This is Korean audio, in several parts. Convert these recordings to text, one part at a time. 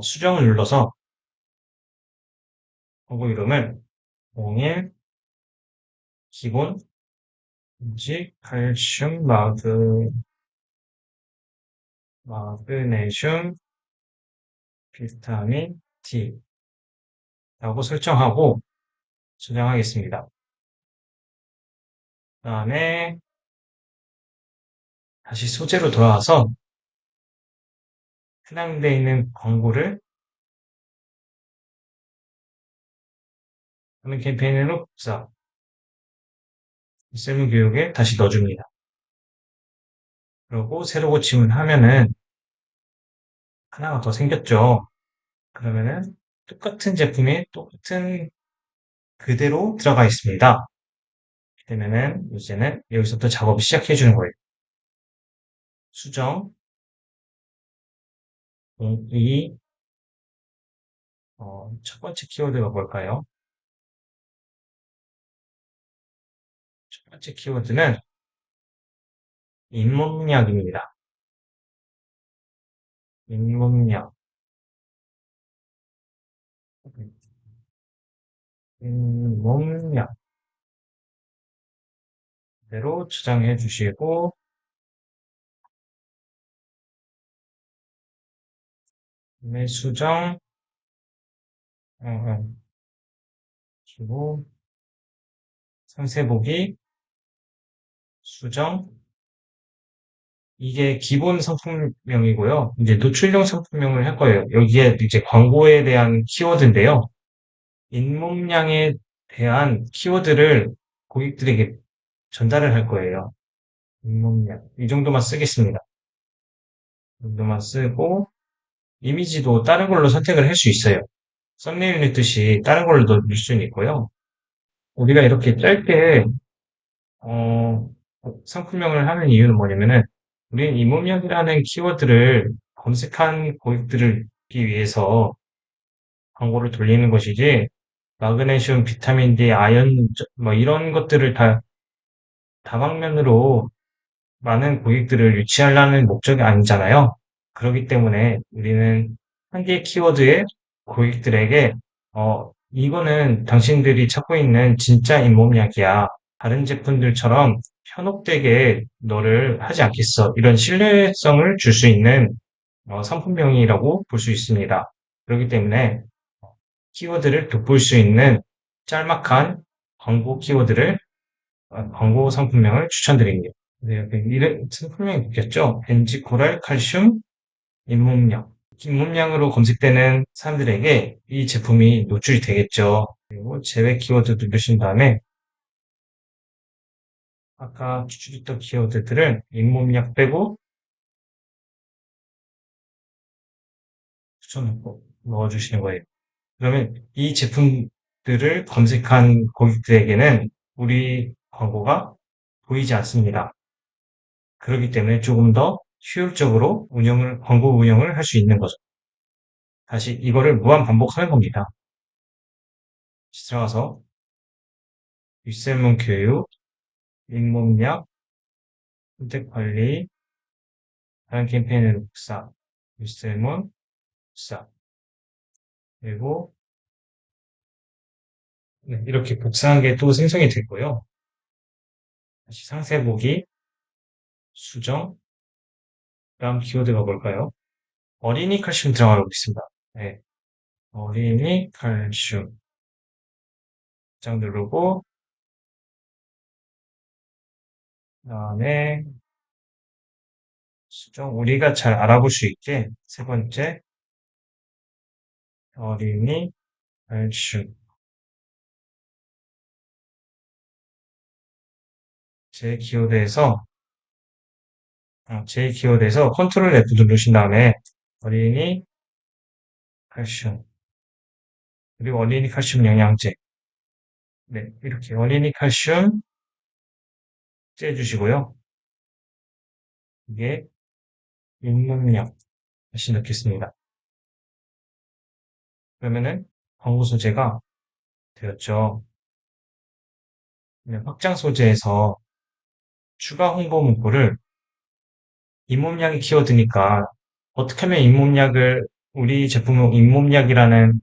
수정을 눌러서 광고 이름을 01 기본 지 칼슘 마그네슘 비타민 D라고 설정하고 저장하겠습니다. 그다음에 다시 소재로 돌아와서 해당되어 있는 광고를 하는 캠페인으로 복사, 셀문 교육에 다시 넣어줍니다. 그리고 새로 고침을 하면은 하나가 더 생겼죠. 그러면은 똑같은 제품이 똑같은 그대로 들어가 있습니다. 그러면은 이제는 여기서부터 작업을 시작해 주는 거예요. 수정, 이 첫 번째 키워드가 뭘까요? 첫 번째 키워드는 잇몸약입니다. 잇몸약, 잇몸약 그대로 저장해 주시고 그다음에 수정, 어, 어, 그리고 상세 보기, 수정, 이게 기본 상품명이고요. 이제 노출용 상품명을 할 거예요. 여기에 이제 광고에 대한 키워드인데요. 입문량에 대한 키워드를 고객들에게 전달을 할 거예요. 입문량. 이 정도만 쓰겠습니다. 이 정도만 쓰고, 이미지도 다른 걸로 선택을 할 수 있어요. 썸네일 넣듯이 다른 걸로 넣을 수는 있고요. 우리가 이렇게 짧게, 어, 상품명을 하는 이유는 뭐냐면은, 우리는 입문량이라는 키워드를 검색한 고객들을 기 위해서 광고를 돌리는 것이지, 마그네슘, 비타민 D, 아연, 뭐 이런 것들을 다 다방면으로 많은 고객들을 유치하려는 목적이 아니잖아요. 그렇기 때문에 우리는 한 개의 키워드에 고객들에게, 이거는 당신들이 찾고 있는 진짜 잇몸약이야. 다른 제품들처럼 현혹되게 너를 하지 않겠어. 이런 신뢰성을 줄 수 있는 상품명이라고 볼 수 있습니다. 그렇기 때문에 키워드를 돋볼 수 있는 짤막한 광고 키워드를, 광고 상품명을 추천드립니다. 네, 이런 상품명이 있겠죠? 엔지 코랄 칼슘 잇몸약. 잇몸약으로 검색되는 사람들에게 이 제품이 노출이 되겠죠. 그리고 제외 키워드 누르신 다음에 아까 추출했던 키워드들을 잇몸약 빼고 추천하고 넣어주시는 거예요. 그러면 이 제품들을 검색한 고객들에게는 우리 광고가 보이지 않습니다. 그렇기 때문에 조금 더 효율적으로 광고 운영을 할 수 있는 거죠. 다시 이거를 무한 반복하는 겁니다. 다시 들어가서 윗설문 교육, 잇몸약, 선택 관리, 다른 캠페인을 복사, 윗설문, 복사. 그리고 네, 이렇게 복사한 게 또 생성이 됐고요. 다시 상세 보기, 수정, 다음 키워드가 뭘까요? 어린이 칼슘 들어가고 있습니다. 네, 어린이 칼슘. 장 누르고, 그다음에 수정, 우리가 잘 알아볼 수 있게 세 번째, 어린이 칼슘. 제 키워드에서, 제 키워드에서 컨트롤 F 누르신 다음에 어린이 칼슘, 그리고 어린이 칼슘 영양제. 네, 이렇게 어린이 칼슘 째주시고요. 이게 입문량 다시 넣겠습니다. 그러면은 광고 소재가 되었죠. 네, 확장 소재에서 추가 홍보 문구를 잇몸약이 키워드니까 어떻게 하면 잇몸약을 우리 제품은 잇몸약이라는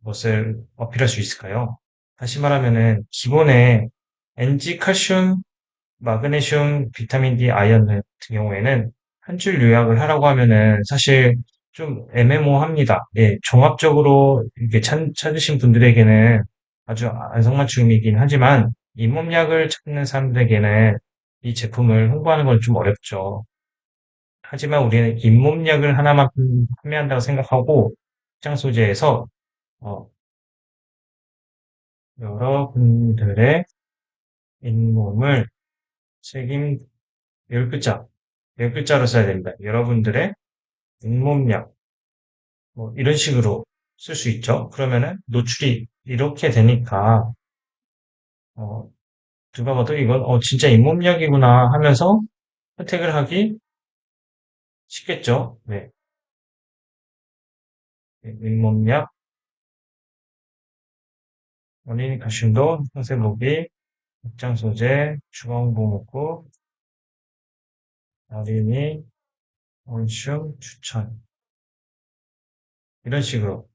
것을 어필할 수 있을까요? 다시 말하면은 기본에 NG, 칼슘, 마그네슘, 비타민 D, 아연 같은 경우에는 한 줄 요약을 하라고 하면은 사실 좀 애매모호합니다. 예, 종합적으로 이렇게 찾으신 분들에게는 아주 안성맞춤이긴 하지만 잇몸약을 찾는 사람들에게는 이 제품을 홍보하는 건 좀 어렵죠. 하지만 우리는 잇몸약을 하나만 판매한다고 생각하고 확장 소재에서 어, 여러분들의 잇몸을 책임 10글자, 10글자로 써야 됩니다. 여러분들의 잇몸약, 뭐 이런 식으로 쓸 수 있죠. 그러면은 노출이 이렇게 되니까 어, 누가 봐도 이건 진짜 잇몸약이구나 하면서 선택을 하기 쉽겠죠. 네, 잇몸약, 원인 칼슘도 상세 보기, 확장 소재, 주광 보호구, 어린이, 원룸 추천 이런 식으로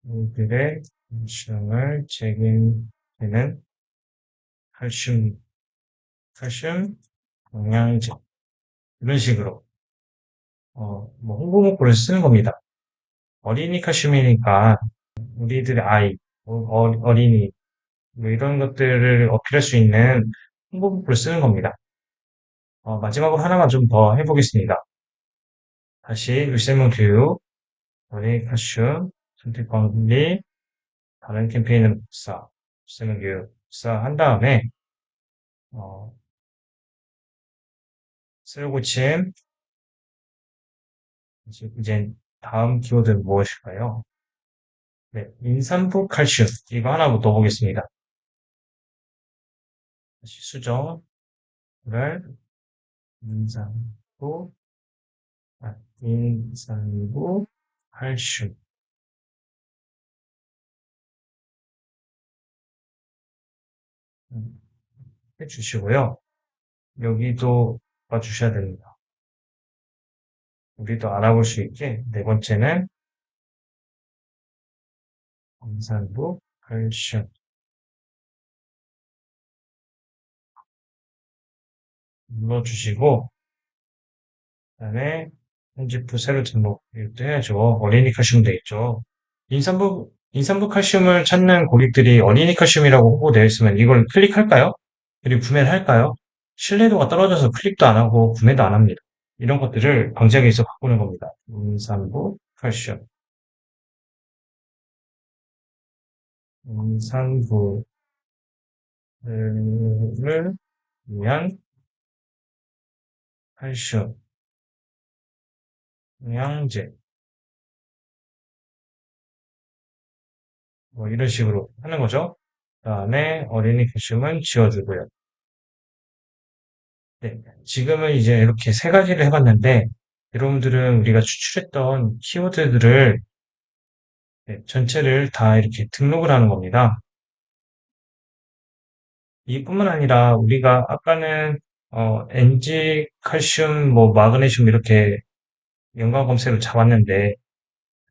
이들의 칼슘을 책임지는 칼슘, 칼슘 영양제 이런 식으로 뭐 홍보 문구를 쓰는 겁니다. 어린이 칼슘이니까 우리들의 아이, 어린이 뭐 이런 것들을 어필할 수 있는 홍보 문구를 쓰는 겁니다. 마지막으로 하나만 좀 더 해보겠습니다. 다시 일세문 교육, 어린이 칼슘, 선택 관리, 다른 캠페인은 복사, 일세문 교육 복사한 다음에 어, 쓰고침 이제 다음 키워드는 무엇일까요? 네, 인산부 칼슘 이거 하나 넣어보겠습니다. 다시 수정을 인산부 인산부 칼슘 음, 해주시고요. 여기도 봐주셔야 됩니다. 우리도 알아볼 수 있게 네 번째는 인산부 칼슘 눌러주시고 그다음에 편집부 새로 등록 이것도 해야죠. 어린이 칼슘 돼 있죠. 인산부 칼슘을 찾는 고객들이 어린이 칼슘이라고 홍보되어 있으면 이걸 클릭할까요? 그리고 구매를 할까요? 신뢰도가 떨어져서 클릭도 안 하고 구매도 안 합니다. 이런 것들을 방지하기 위해서 바꾸는 겁니다. 인산부 칼슘, 인산부를 위한 칼슘 영양제 뭐 이런 식으로 하는 거죠. 그다음에 어린이 칼슘은 지워주고요. 네, 지금은 이제 이렇게 세 가지를 해봤는데 여러분들은 우리가 추출했던 키워드들을 네, 전체를 다 이렇게 등록을 하는 겁니다. 이뿐만 아니라 우리가 아까는 NG, 칼슘, 뭐 마그네슘 이렇게 연관 검색으로 잡았는데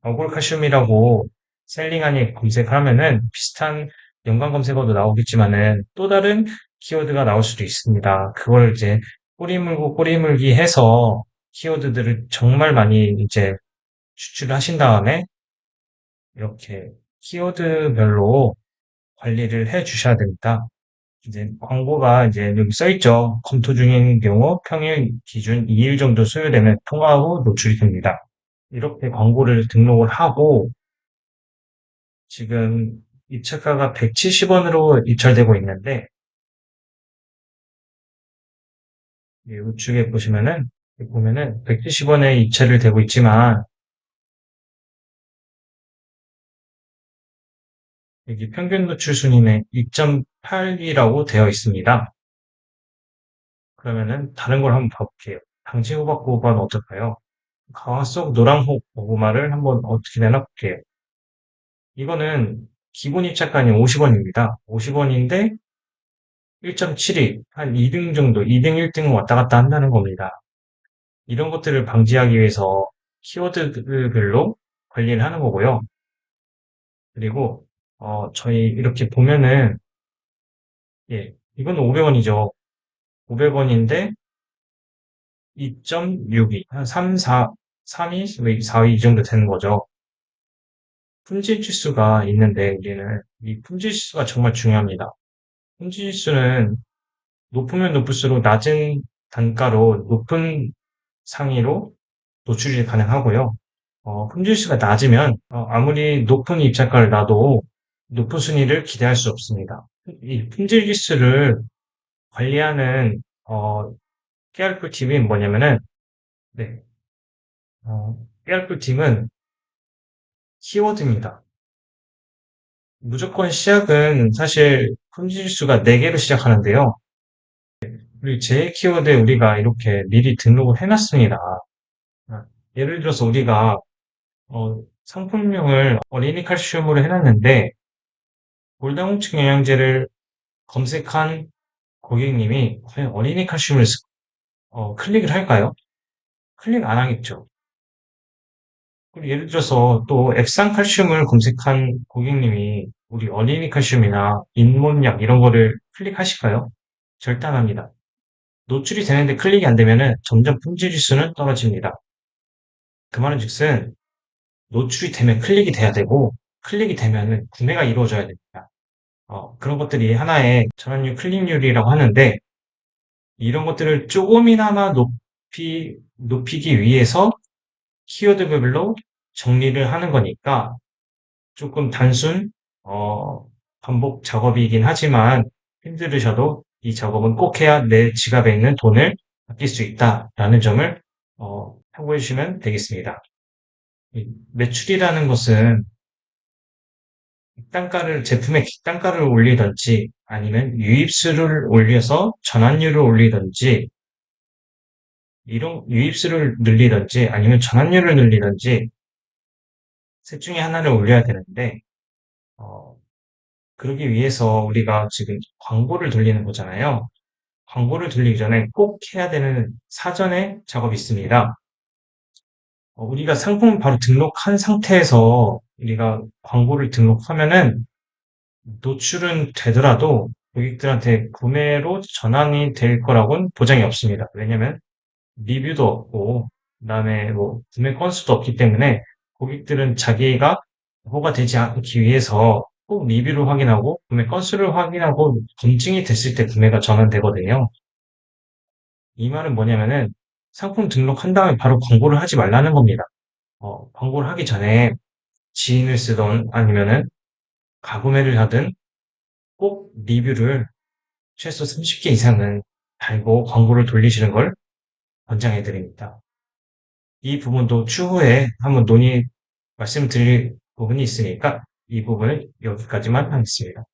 어골 칼슘이라고 셀링안에 검색하면은 비슷한 연관 검색어도 나오겠지만은 또 다른 키워드가 나올 수도 있습니다. 그걸 이제 꼬리 물고 꼬리 물기 해서 키워드들을 정말 많이 이제 추출을 하신 다음에 이렇게 키워드별로 관리를 해 주셔야 됩니다. 이제 광고가 이제 여기 써 있죠. 검토 중인 경우 평일 기준 2일 정도 소요되면 통화 후 노출이 됩니다. 이렇게 광고를 등록을 하고 지금 입찰가가 170원으로 입찰되고 있는데 이 우측에 보시면은 170원에 입찰을 되고 있지만 여기 평균 노출 순위는 2.8이라고 되어 있습니다. 그러면은 다른 걸 한번 봐볼게요. 당지 호박 고구마는 어떨까요? 강화 속 노랑 고구마를 한번 어떻게 되나 볼게요. 이거는 기본 입찰가는 50원입니다. 50원인데 1.72, 한 2등 정도, 2등, 1등은 왔다 갔다 한다는 겁니다. 이런 것들을 방지하기 위해서 키워드별로 관리를 하는 거고요. 그리고 저희 이렇게 보면은 예, 이건 500원이죠. 500원인데 2.62, 한 3, 4, 3위, 4위 이 정도 되는 거죠. 품질 지수가 있는데 우리는 이 품질 지수가 정말 중요합니다. 품질 지수는 높으면 높을수록 낮은 단가로 높은 상위로 노출이 가능하고요. 품질 지수가 낮으면 아무리 높은 입찰가를 놔도 높은 순위를 기대할 수 없습니다. 이 품질 지수를 관리하는 깨알 꿀팁이 뭐냐면은 네, 깨알 꿀팁은 키워드입니다. 무조건 시작은 사실 품질 지수가 4개로 시작하는데요. 우리 제 키워드에 우리가 이렇게 미리 등록을 해놨습니다. 아, 예를 들어서 우리가 상품명을 어린이 칼슘으로 해놨는데 골다공증 영양제를 검색한 고객님이 과연 어린이 칼슘을 클릭을 할까요? 클릭 안 하겠죠. 그리고 예를 들어서 또 앱산 칼슘을 검색한 고객님이 우리 어린이 칼슘이나 잇몸약 이런 거를 클릭하실까요? 절대 안 합니다. 노출이 되는데 클릭이 안 되면은 점점 품질 지수는 떨어집니다. 그 말은 즉슨 노출이 되면 클릭이 돼야 되고 클릭이 되면은 구매가 이루어져야 됩니다. 그런 것들이 하나의 전환율 클릭률이라고 하는데 이런 것들을 조금이나마 높이기 위해서 키워드별로 정리를 하는 거니까 조금 반복 작업이긴 하지만 힘들으셔도 이 작업은 꼭 해야 내 지갑에 있는 돈을 아낄 수 있다라는 점을 참고해 주시면 되겠습니다. 이 매출이라는 것은 제품의 객단가를 올리든지 아니면 유입수를 올려서 전환율을 올리든지 이런 유입수를 늘리든지 아니면 전환율을 늘리든지 셋 중에 하나를 올려야 되는데 어, 그러기 위해서 우리가 지금 광고를 돌리는 거잖아요. 광고를 돌리기 전에 꼭 해야 되는 사전에 작업이 있습니다. 우리가 상품 바로 등록한 상태에서 우리가 광고를 등록하면은 노출은 되더라도 고객들한테 구매로 전환이 될 거라고는 보장이 없습니다. 왜냐면 리뷰도 없고, 그다음에 뭐 구매 건수도 없기 때문에 고객들은 자기가 호가 되지 않기 위해서 꼭 리뷰를 확인하고 구매 건수를 확인하고 검증이 됐을 때 구매가 전환되거든요. 이 말은 뭐냐면은 상품 등록한 다음에 바로 광고를 하지 말라는 겁니다. 광고를 하기 전에 지인을 쓰던 아니면은 가구매를 하든 꼭 리뷰를 최소 30개 이상은 달고 광고를 돌리시는 걸 권장해 드립니다. 이 부분도 추후에 한번 말씀드릴 부분이 있으니까 이 부분은 여기까지만 하겠습니다.